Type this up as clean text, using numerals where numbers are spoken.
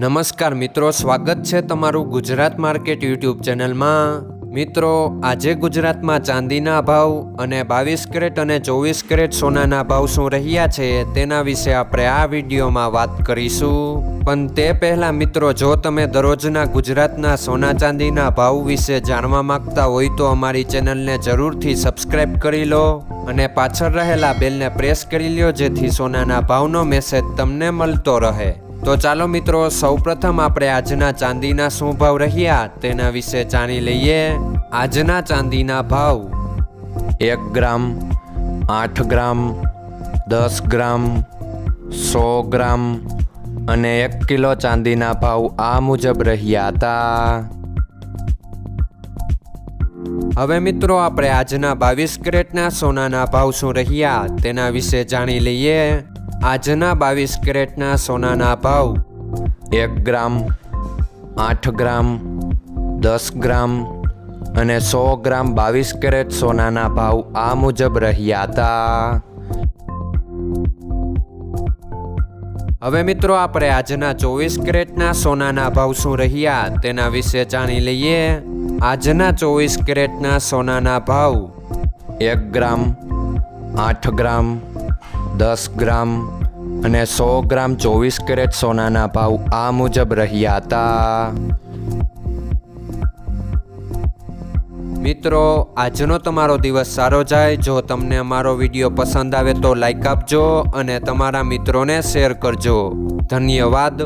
નમસ્કાર મિત્રો, સ્વાગત છે તમારું ગુજરાત માર્કેટ યુટ્યુબ ચેનલમાં। મિત્રો, આજે ગુજરાતમાં ચાંદીના ભાવ અને 22 કેરેટ અને 24 કેરેટ સોનાના ભાવ શું રહ્યા છે તેના વિશે આપણે આ વિડીયોમાં વાત કરીશું। પણ તે પહેલાં મિત્રો, જો તમે દરરોજના ગુજરાતના સોના ચાંદીના ભાવ વિશે જાણવા માંગતા હોય તો અમારી ચેનલને જરૂરથી સબસ્ક્રાઈબ કરી લો અને પાછળ રહેલા બેલને પ્રેસ કરી લો, જેથી સોનાના ભાવનો મેસેજ તમને મળતો રહે। તો ચાલો મિત્રો, સૌપ્રથમ આપણે આજના ચાંદીના શું ભાવ રહ્યા તેના વિશે જાણી લઈએ। આજના ચાંદીના ભાવ 1 ગ્રામ, 8 ગ્રામ, 10 ગ્રામ, 100 ગ્રામ અને 1 કિલો ચાંદીના ભાવ આ મુજબ રહ્યા હતા। હવે મિત્રો, આપણે આજના 22 કેરેટના સોનાના ભાવ શું રહ્યા તેના વિશે જાણી લઈએ। આજના 22 કેરેટના સોનાના ભાવ 1 ગ્રામ, 8 ગ્રામ, 10 ગ્રામ અને 100 ગ્રામ 22 કેરેટ સોનાના ભાવ આ મુજબ રહ્યા હતા। હવે મિત્રો, આપણે આજના 24 કેરેટના સોનાના ભાવ શું રહ્યા તેના વિશે જાણી લઈએ। આજના 24 કેરેટના સોનાના ભાવ 1 ગ્રામ, 8 ગ્રામ, 10 ગ્રામ અને 100 ગ્રામ 24 કેરેટ સોનાના ભાવ આ મુજબ રહ્યા હતા। મિત્રો, આજનો તમારો દિવસ સારો જાય। જો તમને અમારો વિડીયો પસંદ આવે તો લાઈક આપજો અને તમારા મિત્રોને શેર કરજો। ધન્યવાદ।